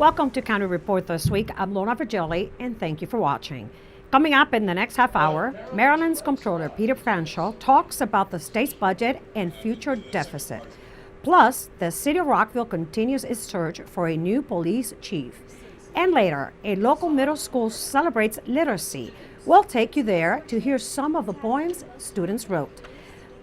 Welcome to County Report this week. I'm Lorna Virgili, and thank you for watching. Coming up in the next half hour, Maryland's Comptroller Peter Franchot talks about the state's budget and future deficit. Plus, the city of Rockville continues its search for a new police chief. And later, a local middle school celebrates literacy. We'll take you there to hear some of the poems students wrote.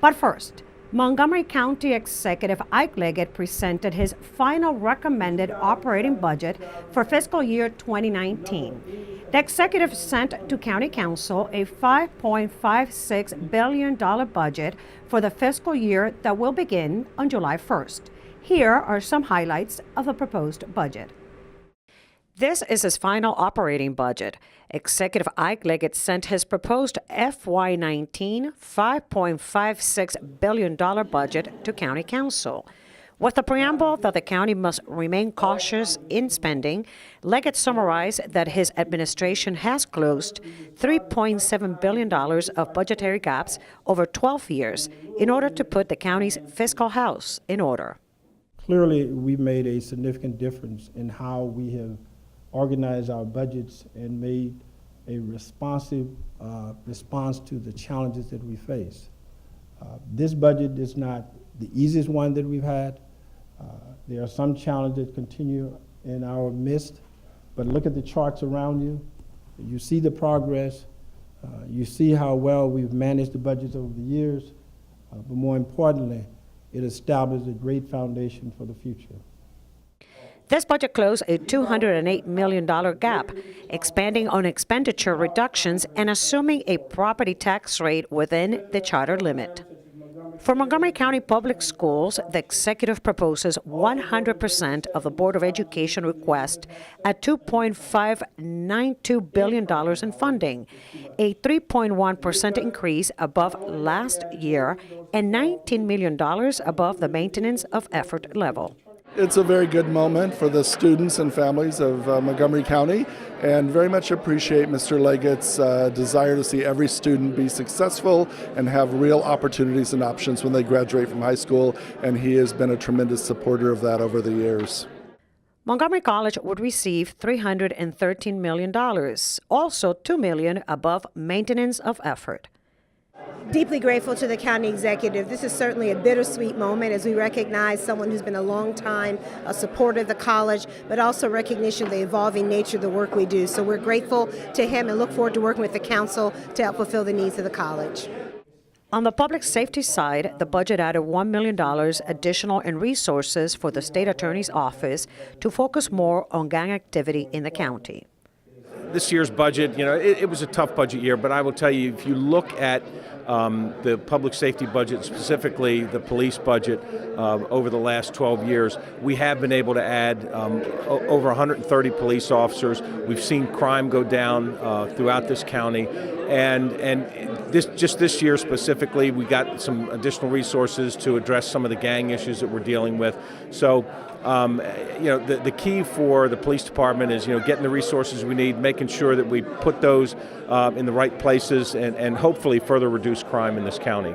But first, Montgomery County Executive Ike Leggett presented his final recommended operating budget for fiscal year 2019. The executive sent to County Council a $5.56 billion budget for the fiscal year that will begin on July 1st. Here are some highlights of the proposed budget. This is his final operating budget. Executive Ike Leggett sent his proposed FY19 $5.56 billion budget to County Council. With the preamble that the county must remain cautious in spending, Leggett summarized that his administration has closed $3.7 billion of budgetary gaps over 12 years in order to put the county's fiscal house in order. Clearly, we've made a significant difference in how we have organized our budgets and made a responsive response to the challenges that we face. This budget is not the easiest one that we've had. There are some challenges that continue in our midst, but look at the charts around you. You see the progress. You see how well we've managed the budgets over the years, but more importantly, it established a great foundation for the future. This budget closed a $208 million gap, expanding on expenditure reductions and assuming a property tax rate within the charter limit. For Montgomery County Public Schools, the executive proposes 100% of the Board of Education request at $2.592 billion in funding, a 3.1% increase above last year and $19 million above the maintenance of effort level. It's a very good moment for the students and families of Montgomery County, and very much appreciate Mr. Leggett's desire to see every student be successful and have real opportunities and options when they graduate from high school, and he has been a tremendous supporter of that over the years. Montgomery College would receive $313 million, also $2 million above maintenance of effort. Deeply grateful to the county executive. This is certainly a bittersweet moment as we recognize someone who's been a long time a supporter of the college, but also recognition of the evolving nature of the work we do. So we're grateful to him and look forward to working with the council to help fulfill the needs of the college. On the public safety side, the budget added $1 million additional in resources for the state attorney's office to focus more on gang activity in the county. This year's budget, it was a tough budget year, but I will tell you, if you look at the public safety budget, specifically the police budget, over the last 12 years, we have been able to add over 130 police officers. We've seen crime go down throughout this county, and this year specifically, we got some additional resources to address some of the gang issues that we're dealing with. So, the key for the police department is, getting the resources we need, making sure that we put those in the right places, and hopefully further reduce crime in this county.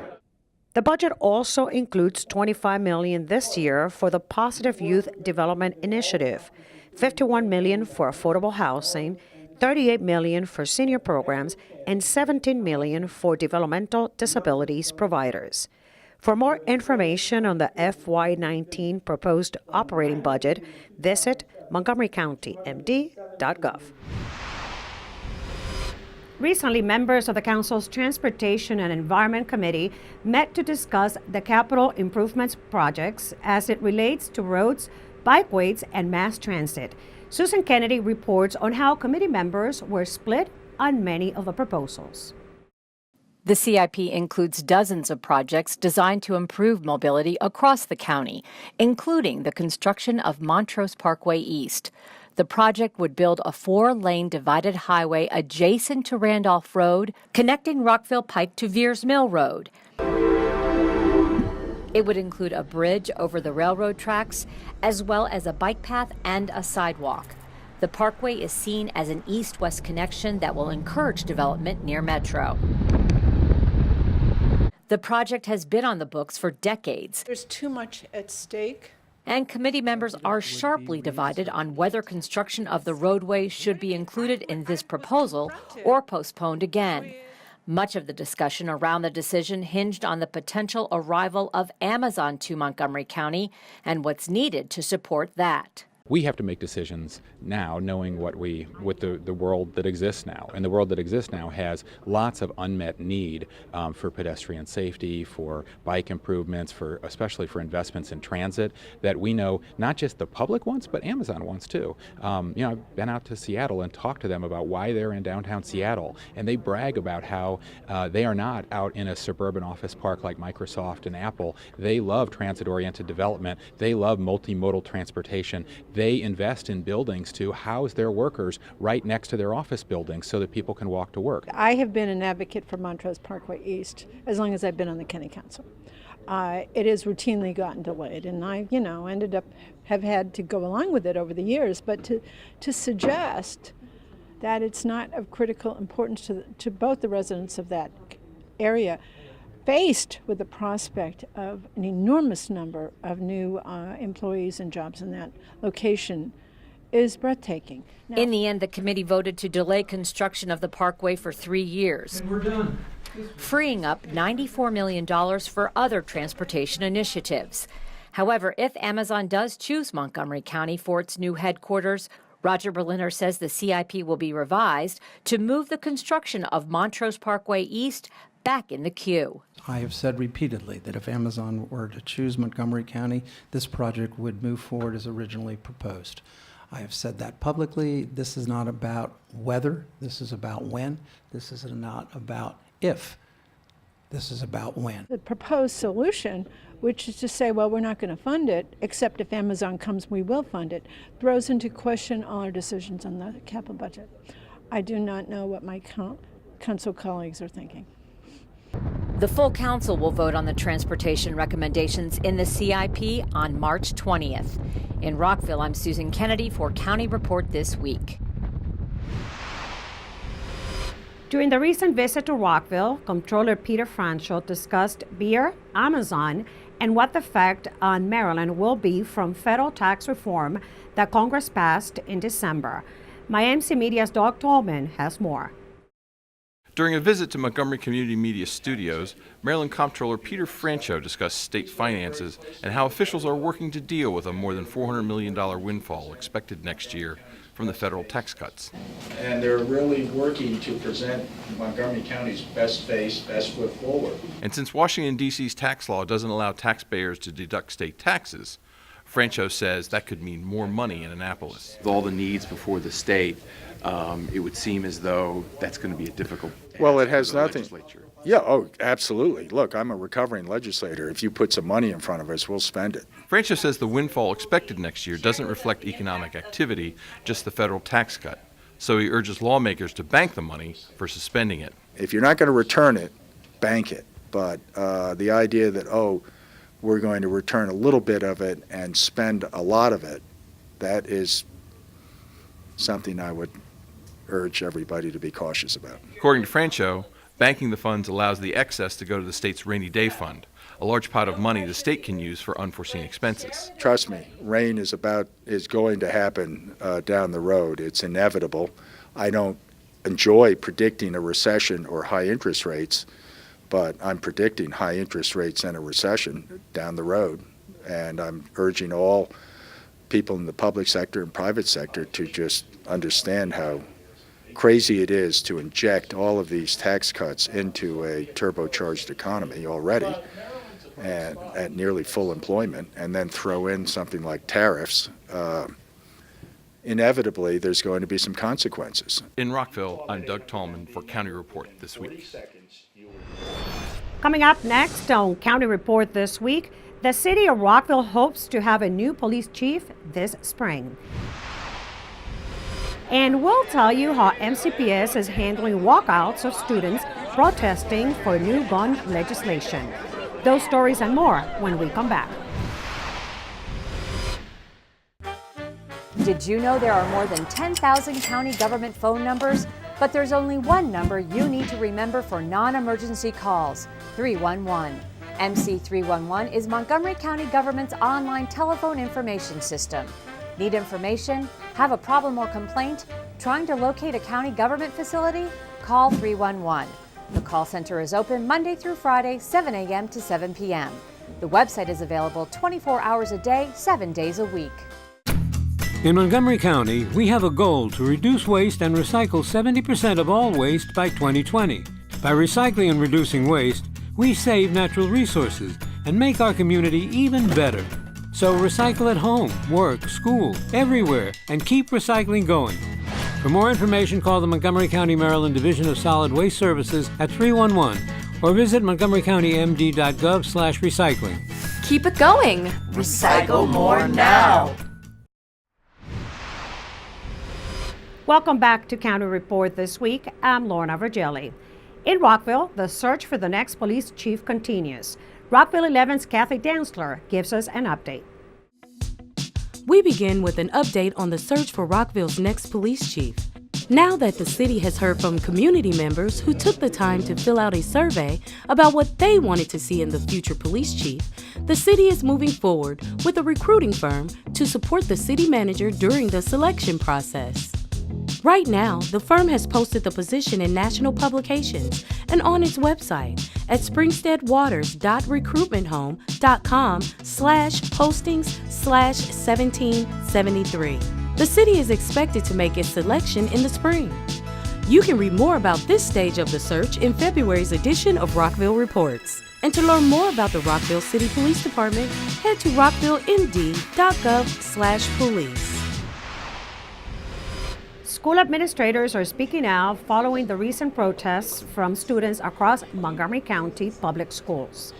The budget also includes $25 million this year for the Positive Youth Development Initiative, $51 million for affordable housing, $38 million for senior programs, and $17 million for developmental disabilities providers. For more information on the FY19 proposed operating budget, visit montgomerycountymd.gov. Recently, members of the Council's Transportation and Environment Committee met to discuss the capital improvements projects as it relates to roads, bikeways, and mass transit. Susan Kennedy reports on how committee members were split on many of the proposals. The CIP includes dozens of projects designed to improve mobility across the county, including the construction of Montrose Parkway East. The project would build a 4-lane divided highway adjacent to Randolph Road, connecting Rockville Pike to Veers Mill Road. It would include a bridge over the railroad tracks, as well as a bike path and a sidewalk. The parkway is seen as an east-west connection that will encourage development near Metro. The project has been on the books for decades. There's too much at stake And committee members are sharply divided on whether construction of the roadway should be included in this proposal or postponed again. Much of the discussion around the decision hinged on the potential arrival of Amazon to Montgomery County and what's needed to support that. We have to make decisions now, knowing what the world that exists now. And the world that exists now has lots of unmet need for pedestrian safety, for bike improvements, especially for investments in transit that we know not just the public wants, but Amazon wants too. I've been out to Seattle and talked to them about why they're in downtown Seattle, and they brag about how they are not out in a suburban office park like Microsoft and Apple. They love transit-oriented development. They love multimodal transportation. They invest in buildings to house their workers right next to their office buildings so that people can walk to work. I have been an advocate for Montrose Parkway East as long as I've been on the county council. It has routinely gotten delayed, and I, have had to go along with it over the years. But to suggest that it's not of critical importance to both the residents of that area, faced with the prospect of an enormous number of new employees and jobs in that location, is breathtaking. Now, in the end, the committee voted to delay construction of the parkway for 3 years. And we're done. Freeing up $94 million for other transportation initiatives. However, if Amazon does choose Montgomery County for its new headquarters, Roger Berliner says the CIP will be revised to move the construction of Montrose Parkway East back in the queue. I have said repeatedly that if Amazon were to choose Montgomery County, this project would move forward as originally proposed. I have said that publicly. This is not about whether, this is about when. This is not about if, this is about when. The proposed solution, which is to say, well, we're not going to fund it, except if Amazon comes, we will fund it, throws into question all our decisions on the capital budget. I do not know what my council colleagues are thinking. The full council will vote on the transportation recommendations in the CIP on March 20th. In Rockville, I'm Susan Kennedy for County Report This Week. During the recent visit to Rockville, Comptroller Peter Franchot discussed beer, Amazon, and what the effect on Maryland will be from federal tax reform that Congress passed in December. My MC Media's Doug Tolman has more. During a visit to Montgomery Community Media Studios, Maryland Comptroller Peter Franchot discussed state finances and how officials are working to deal with a more than $400 million windfall expected next year from the federal tax cuts. And they're really working to present Montgomery County's best face, best foot forward. And since Washington, D.C.'s tax law doesn't allow taxpayers to deduct state taxes, Franchot says that could mean more money in Annapolis. With all the needs before the state, it would seem as though that's going to be a difficult Well, it has for the nothing. legislature. Yeah, oh, absolutely. Look, I'm a recovering legislator. If you put some money in front of us, we'll spend it. Franchot says the windfall expected next year doesn't reflect economic activity, just the federal tax cut. So he urges lawmakers to bank the money versus spending it. If you're not going to return it, bank it. But the idea that, we're going to return a little bit of it and spend a lot of it, that is something I would urge everybody to be cautious about. According to Franchot, banking the funds allows the excess to go to the state's rainy day fund, a large pot of money the state can use for unforeseen expenses. Trust me, rain is going to happen down the road. It's inevitable. I don't enjoy predicting a recession or high interest rates, but I'm predicting high interest rates and a recession down the road. And I'm urging all people in the public sector and private sector to just understand how crazy it is to inject all of these tax cuts into a turbocharged economy already and at nearly full employment, and then throw in something like tariffs. Inevitably, there's going to be some consequences. In Rockville, I'm Doug Tallman for County Report This Week. Coming up next on County Report This Week, the city of Rockville hopes to have a new police chief this spring. And we'll tell you how MCPS is handling walkouts of students protesting for new gun legislation. Those stories and more when we come back. Did you know there are more than 10,000 county government phone numbers? But there's only one number you need to remember for non-emergency calls, 311. MC311 is Montgomery County government's online telephone information system. Need information? Have a problem or complaint? Trying to locate a county government facility? Call 311. The call center is open Monday through Friday, 7 a.m. to 7 p.m. The website is available 24 hours a day, 7 days a week. In Montgomery County, we have a goal to reduce waste and recycle 70% of all waste by 2020. By recycling and reducing waste, we save natural resources and make our community even better. So recycle at home, work, school, everywhere, and keep recycling going. For more information, call the Montgomery County, Maryland Division of Solid Waste Services at 311 or visit montgomerycountymd.gov/recycling. Keep it going. Recycle more now. Welcome back to County Report This Week. I'm Lorna Virgili. In Rockville, the search for the next police chief continues. Rockville 11's Kathy Dantzler gives us an update. We begin with an update on the search for Rockville's next police chief. Now that the city has heard from community members who took the time to fill out a survey about what they wanted to see in the future police chief, the city is moving forward with a recruiting firm to support the city manager during the selection process. Right now, the firm has posted the position in national publications and on its website at springsteadwaters.recruitmenthome.com/postings/1773. The city is expected to make its selection in the spring. You can read more about this stage of the search in February's edition of Rockville Reports. And to learn more about the Rockville City Police Department, head to rockvillemd.gov/police. School administrators are speaking out following the recent protests from students across Montgomery County public schools.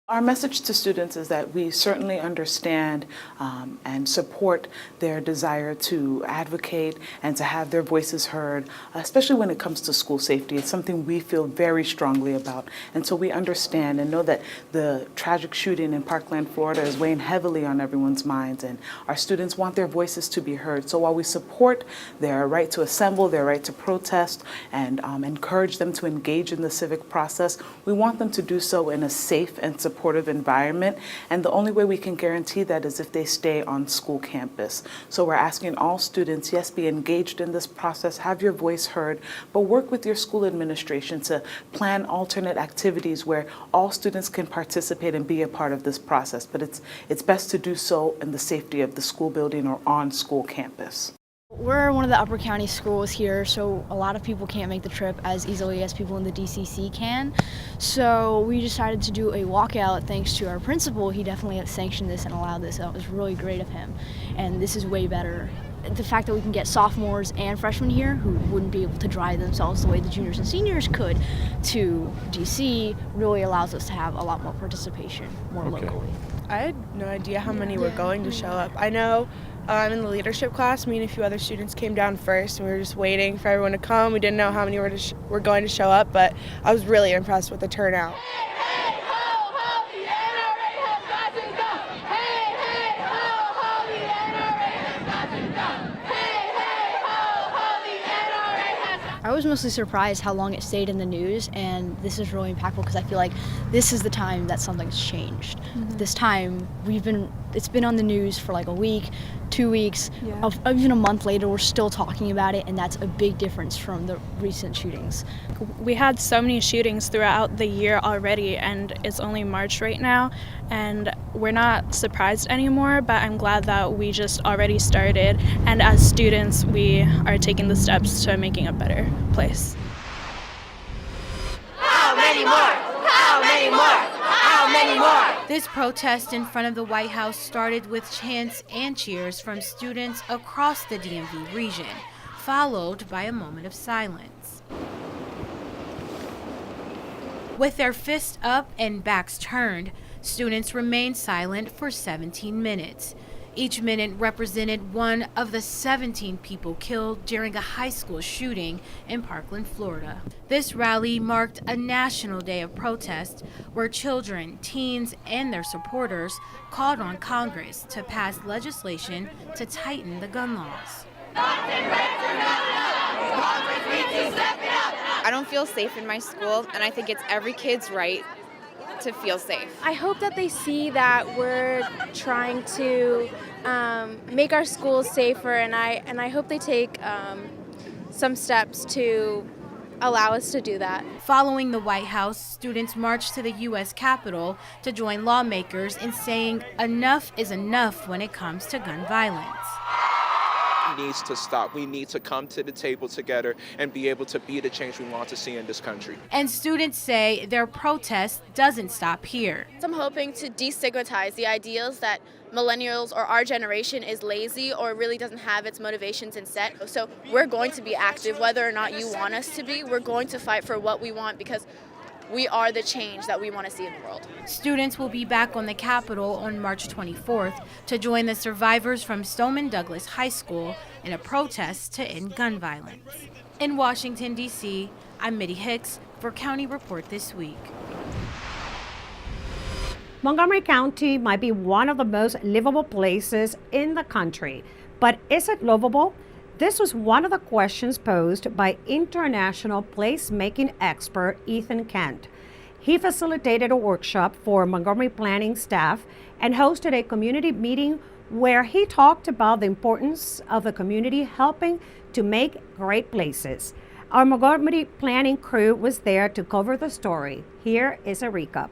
Our message to students is that we certainly understand and support their desire to advocate and to have their voices heard, especially when it comes to school safety. It's something we feel very strongly about. And so we understand and know that the tragic shooting in Parkland, Florida is weighing heavily on everyone's minds, and our students want their voices to be heard. So while we support their right to assemble, their right to protest, and encourage them to engage in the civic process, we want them to do so in a safe and supportive environment, and the only way we can guarantee that is if they stay on school campus. So we're asking all students, yes, be engaged in this process, have your voice heard, but work with your school administration to plan alternate activities where all students can participate and be a part of this process. But it's best to do so in the safety of the school building or on school campus. We're one of the Upper County schools here, so a lot of people can't make the trip as easily as people in the DCC can. So we decided to do a walkout thanks to our principal. He definitely sanctioned this and allowed this. It was really great of him, and this is way better. The fact that we can get sophomores and freshmen here who wouldn't be able to drive themselves the way the juniors and seniors could to DC really allows us to have a lot more participation more locally. I had no idea how many were going to show up. I know in the leadership class, me and a few other students came down first, and we were just waiting for everyone to come. We didn't know how many were going to show up, but I was really impressed with the turnout. I was mostly surprised how long it stayed in the news, and this is really impactful because I feel like this is the time that something's changed. Mm-hmm. This time it's been on the news for like a week, 2 weeks, even a month later we're still talking about it, and that's a big difference from the recent shootings. We had so many shootings throughout the year already, and it's only March right now, and we're not surprised anymore, but I'm glad that we just already started, and as students we are taking the steps to making a better place. How many more? How many more? How many more? This protest in front of the White House started with chants and cheers from students across the DMV region, followed by a moment of silence. With their fists up and backs turned, students remained silent for 17 minutes. Each minute represented one of the 17 people killed during a high school shooting in Parkland, Florida. This rally marked a national day of protest where children, teens, and their supporters called on Congress to pass legislation to tighten the gun laws. I don't feel safe in my school, and I think it's every kid's right to feel safe. I hope that they see that we're trying to make our schools safer, and I hope they take some steps to allow us to do that. Following the White House, students marched to the U.S. Capitol to join lawmakers in saying enough is enough when it comes to gun violence. Needs to stop. We need to come to the table together and be able to be the change we want to see in this country. And students say their protest doesn't stop here. I'm hoping to destigmatize the ideals that millennials or our generation is lazy or really doesn't have its motivations in set. So we're going to be active whether or not you want us to be. We're going to fight for what we want because we are the change that we want to see in the world. Students will be back on the Capitol on March 24th to join the survivors from Stoneman Douglas High School in a protest to end gun violence. In Washington, D.C., I'm Mitty Hicks for County Report This Week. Montgomery County might be one of the most livable places in the country, but is it livable? This was one of the questions posed by international placemaking expert Ethan Kent. He facilitated a workshop for Montgomery planning staff and hosted a community meeting where he talked about the importance of the community helping to make great places. Our Montgomery planning crew was there to cover the story. Here is a recap.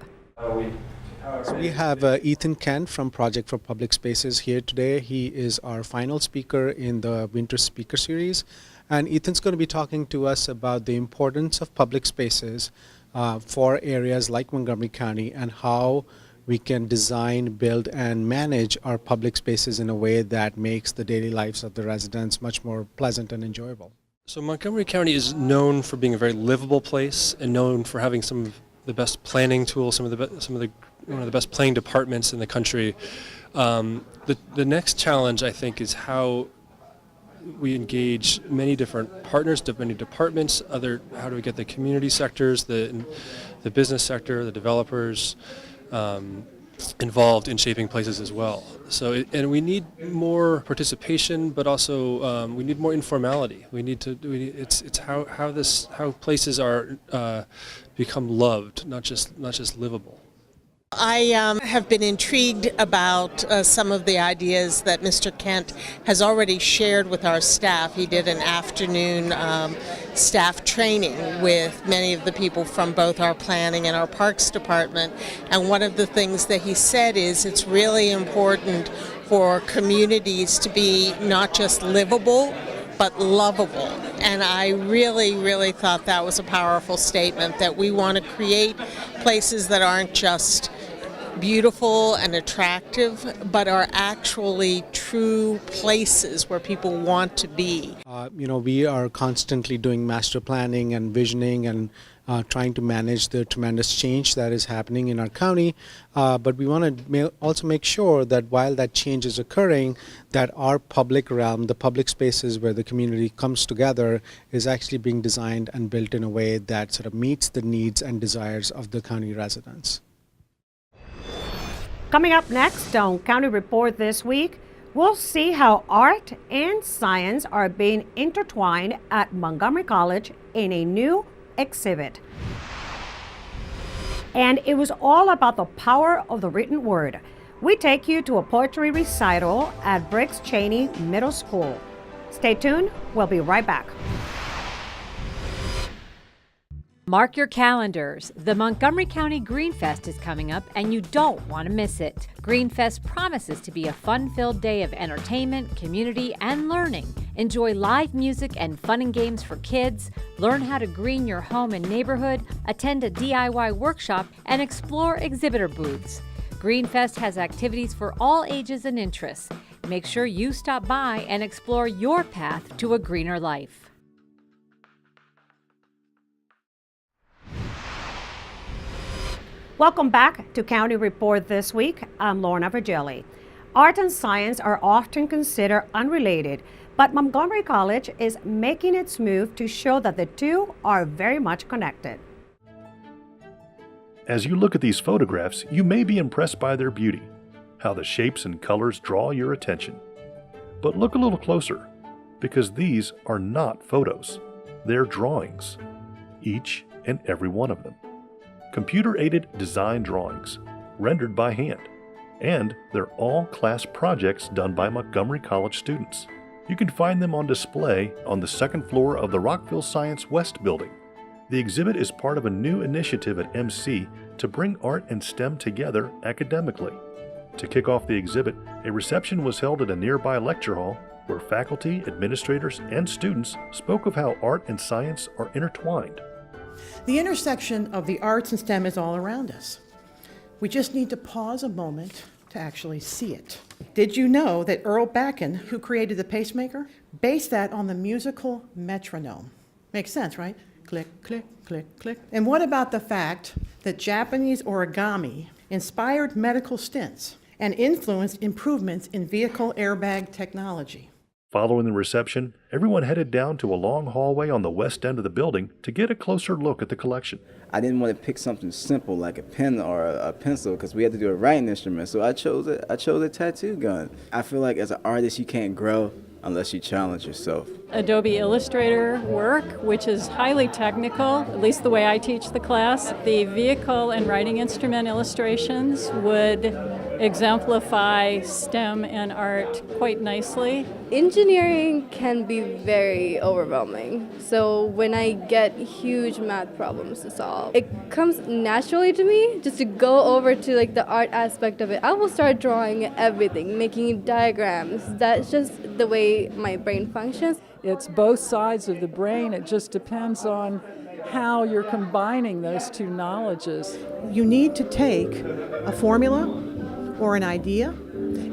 So we have Ethan Kent from Project for Public Spaces here today. He is our final speaker in the Winter Speaker Series. And Ethan's going to be talking to us about the importance of public spaces for areas like Montgomery County and how we can design, build, and manage our public spaces in a way that makes the daily lives of the residents much more pleasant and enjoyable. So Montgomery County is known for being a very livable place and known for having some of the best planning tools, one of the best planning departments in the country. The next challenge, I think, is how we engage many different partners, many departments. How do we get the community sectors, the business sector, the developers involved in shaping places as well. So, and we need more participation, but also we need more informality. It's how places are become loved, not just livable. I have been intrigued about some of the ideas that Mr. Kent has already shared with our staff. He did an afternoon staff training with many of the people from both our planning and our parks department. And one of the things that he said is it's really important for communities to be not just livable, but lovable. And I really, really thought that was a powerful statement, that we want to create places that aren't just beautiful and attractive, but are actually true places where people want to be. We are constantly doing master planning and visioning and trying to manage the tremendous change that is happening in our county, but we want to also make sure that while that change is occurring, that our public realm, the public spaces where the community comes together, is actually being designed and built in a way that sort of meets the needs and desires of the county residents. Coming up next on County Report This Week, we'll see how art and science are being intertwined at Montgomery College in a new exhibit. And it was all about the power of the written word. We take you to a poetry recital at Briggs Cheney Middle School. Stay tuned, we'll be right back. Mark your calendars. The Montgomery County Green Fest is coming up and you don't want to miss it. Green Fest promises to be a fun-filled day of entertainment, community, and learning. Enjoy live music and fun and games for kids, learn how to green your home and neighborhood, attend a DIY workshop, and explore exhibitor booths. Green Fest has activities for all ages and interests. Make sure you stop by and explore your path to a greener life. Welcome back to County Report This Week. I'm Lorna Virgili. Art and science are often considered unrelated, but Montgomery College is making its move to show that the two are very much connected. As you look at these photographs, you may be impressed by their beauty, how the shapes and colors draw your attention. But look a little closer, because these are not photos. They're drawings, each and every one of them. computer-aided design drawings, rendered by hand, and they're all class projects done by Montgomery College students. You can find them on display on the second floor of the Rockville Science West building. The exhibit is part of a new initiative at MC to bring art and STEM together academically. To kick off the exhibit, a reception was held at a nearby lecture hall where faculty, administrators, and students spoke of how art and science are intertwined. The intersection of the arts and STEM is all around us. We just need to pause a moment to actually see it. Did you know that Earl Bakken, who created the pacemaker, based that on the musical metronome? Makes sense, right? Click, click, click, click. And what about the fact that Japanese origami inspired medical stints and influenced improvements in vehicle airbag technology? Following the reception, everyone headed down to a long hallway on the west end of the building to get a closer look at the collection. I didn't want to pick something simple like a pen or a pencil because we had to do a writing instrument, so I chose a tattoo gun. I feel like as an artist you can't grow unless you challenge yourself. Adobe Illustrator work, which is highly technical, at least the way I teach the class. The vehicle and writing instrument illustrations would exemplify STEM and art quite nicely. Engineering can be very overwhelming. So when I get huge math problems to solve, it comes naturally to me just to go over to like the art aspect of it. I will start drawing everything, making diagrams. That's just the way my brain functions. It's both sides of the brain. It just depends on how you're combining those two knowledges. You need to take a formula or an idea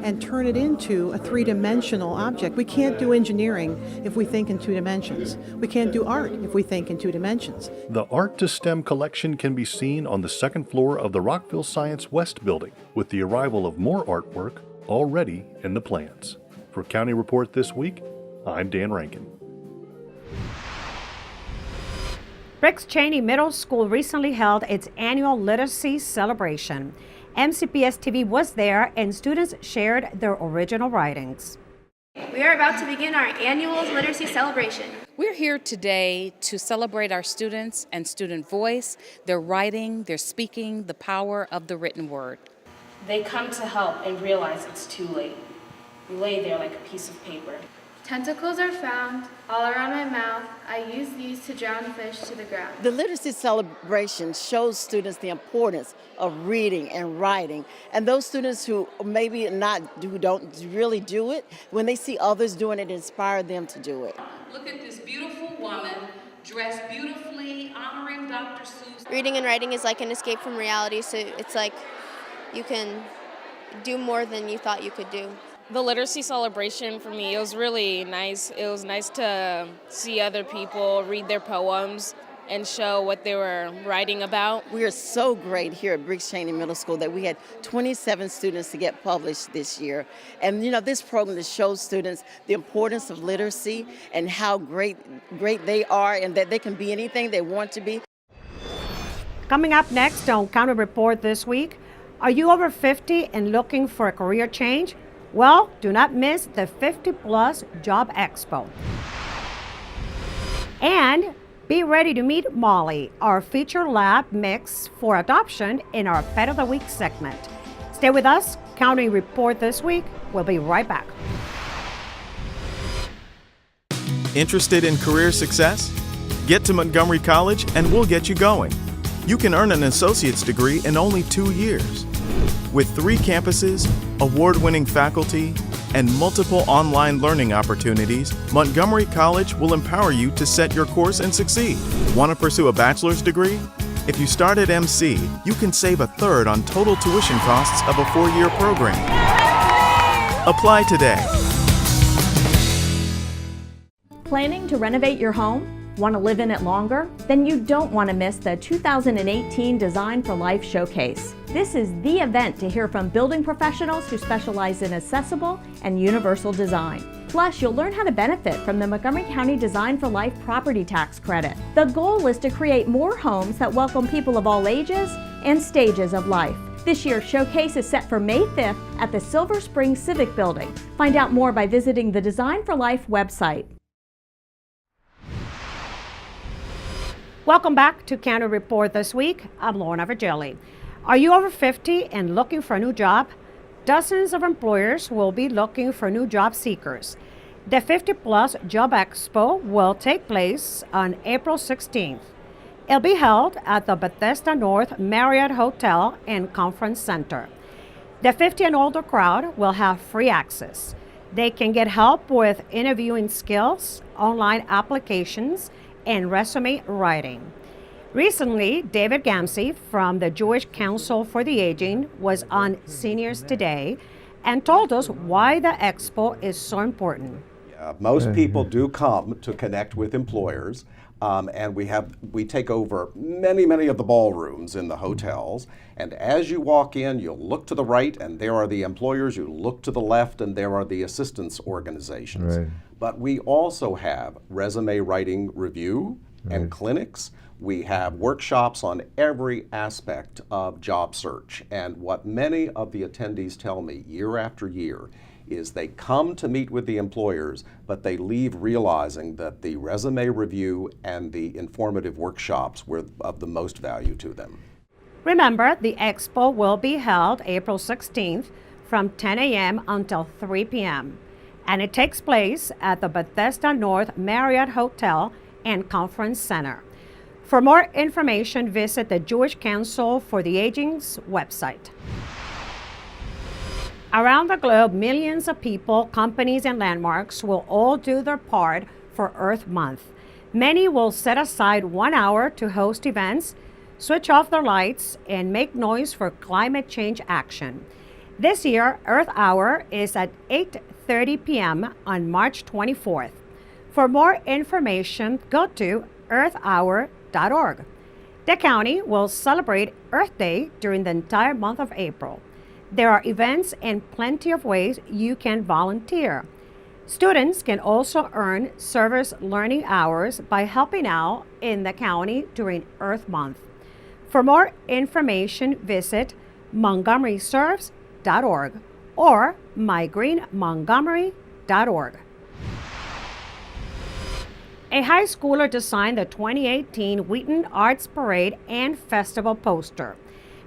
and turn it into a three-dimensional object. We can't do engineering if we think in two dimensions. We can't do art if we think in two dimensions. The Art to STEM collection can be seen on the second floor of the Rockville Science West building, with the arrival of more artwork already in the plans. For County Report This Week, I'm Dan Rankin. Briggs Cheney Middle School recently held its annual literacy celebration. MCPS TV was there and students shared their original writings. We are about to begin our annual literacy celebration. We're here today to celebrate our students and student voice, their writing, their speaking, the power of the written word. They come to help and realize it's too late. We lay there like a piece of paper. Tentacles are found all around my mouth. I use these to drown fish to the ground. The literacy celebration shows students the importance of reading and writing. And those students who maybe who don't really do it, when they see others doing it, inspire them to do it. Look at this beautiful woman dressed beautifully, honoring Dr. Seuss. Reading and writing is like an escape from reality, so it's like you can do more than you thought you could do. The literacy celebration for me, it was really nice. It was nice to see other people read their poems and show what they were writing about. We are so great here at Briggs Cheney Middle School that we had 27 students to get published this year. And you know, this program that shows students the importance of literacy and how great they are and that they can be anything they want to be. Coming up next on County Report This Week, are you over 50 and looking for a career change? Well, do not miss the 50 Plus Job Expo. And be ready to meet Molly, our feature lab mix for adoption in our Pet of the Week segment. Stay with us. County Report This Week. We'll be right back. Interested in career success? Get to Montgomery College and we'll get you going. You can earn an associate's degree in only 2 years. With 3 campuses, award-winning faculty, and multiple online learning opportunities, Montgomery College will empower you to set your course and succeed. Want to pursue a bachelor's degree? If you start at MC, you can save 1/3 on total tuition costs of a 4-year program. Apply today. Planning to renovate your home? Want to live in it longer? Then you don't want to miss the 2018 Design for Life Showcase. This is the event to hear from building professionals who specialize in accessible and universal design. Plus, you'll learn how to benefit from the Montgomery County Design for Life property tax credit. The goal is to create more homes that welcome people of all ages and stages of life. This year's showcase is set for May 5th at the Silver Spring Civic Building. Find out more by visiting the Design for Life website. Welcome back to County Report this week. I'm Lorna Virgili. Are you over 50 and looking for a new job? Dozens of employers will be looking for new job seekers. The 50 Plus Job Expo will take place on April 16th. It'll be held at the Bethesda North Marriott Hotel and Conference Center. The 50 and older crowd will have free access. They can get help with interviewing skills, online applications, and resume writing. Recently, David Gamsey from the Jewish Council for the Aging was on Seniors Today and told us why the expo is so important. Most people do come to connect with employers, and we take over many of the ballrooms in the hotels. And as you walk in, you'll look to the right, and there are the employers. You look to the left, and there are the assistance organizations. Right. But we also have resume writing review and clinics. We have workshops on every aspect of job search. And what many of the attendees tell me year after year is they come to meet with the employers, but they leave realizing that the resume review and the informative workshops were of the most value to them. Remember, the expo will be held April 16th from 10 a.m. until 3 p.m. and it takes place at the Bethesda North Marriott Hotel and Conference Center. For more information, visit the Jewish Council for the Aging's website. Around the globe, millions of people, companies, and landmarks will all do their part for Earth Month. Many will set aside 1 hour to host events, switch off their lights, and make noise for climate change action. This year, Earth Hour is at 8:30 p.m. on March 24th. For more information, go to earthhour.org. The county will celebrate Earth Day during the entire month of April. There are events and plenty of ways you can volunteer. Students can also earn service learning hours by helping out in the county during Earth Month. For more information, visit montgomeryserves.org or mygreenmontgomery.org. A high schooler designed the 2018 Wheaton Arts Parade and Festival poster.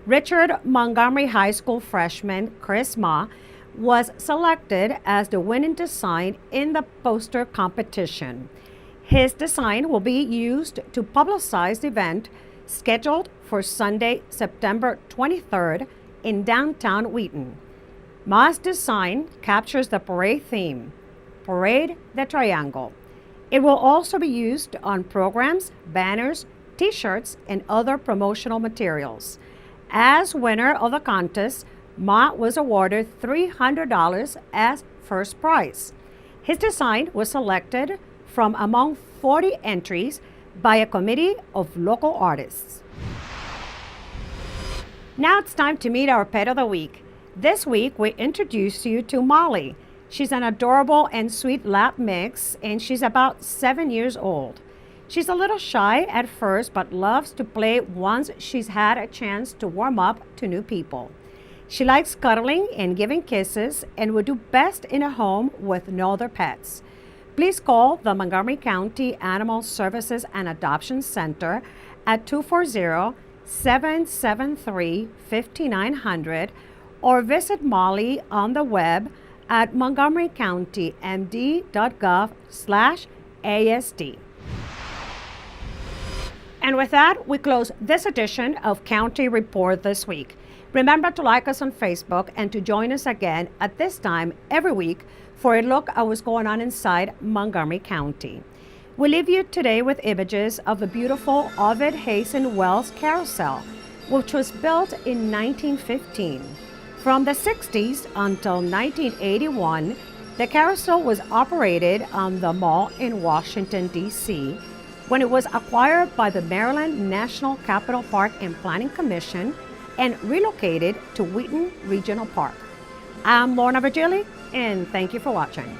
Richard Montgomery High School freshman Chris Ma was selected as the winning design in the poster competition. His design will be used to publicize the event scheduled for Sunday, September 23rd in downtown Wheaton. Ma's design captures the parade theme, Parade the Triangle. It will also be used on programs, banners, t-shirts, and other promotional materials. As winner of the contest, Ma was awarded $300 as first prize. His design was selected from among 40 entries by a committee of local artists. Now it's time to meet our pet of the week. This week, we introduce you to Molly. She's an adorable and sweet lab mix, and she's about 7 years old. She's a little shy at first, but loves to play once she's had a chance to warm up to new people. She likes cuddling and giving kisses and would do best in a home with no other pets. Please call the Montgomery County Animal Services and Adoption Center at 240-773-5900 or visit Molly on the web at montgomerycountymd.gov/ASD. And with that, we close this edition of County Report this week. Remember to like us on Facebook and to join us again at this time every week for a look at what's going on inside Montgomery County. We leave you today with images of the beautiful Ovid Hazen Wells Carousel, which was built in 1915. From the 60s until 1981, the carousel was operated on the mall in Washington, D.C., when it was acquired by the Maryland National Capital Park and Planning Commission and relocated to Wheaton Regional Park. I'm Lorna Virgili, and thank you for watching.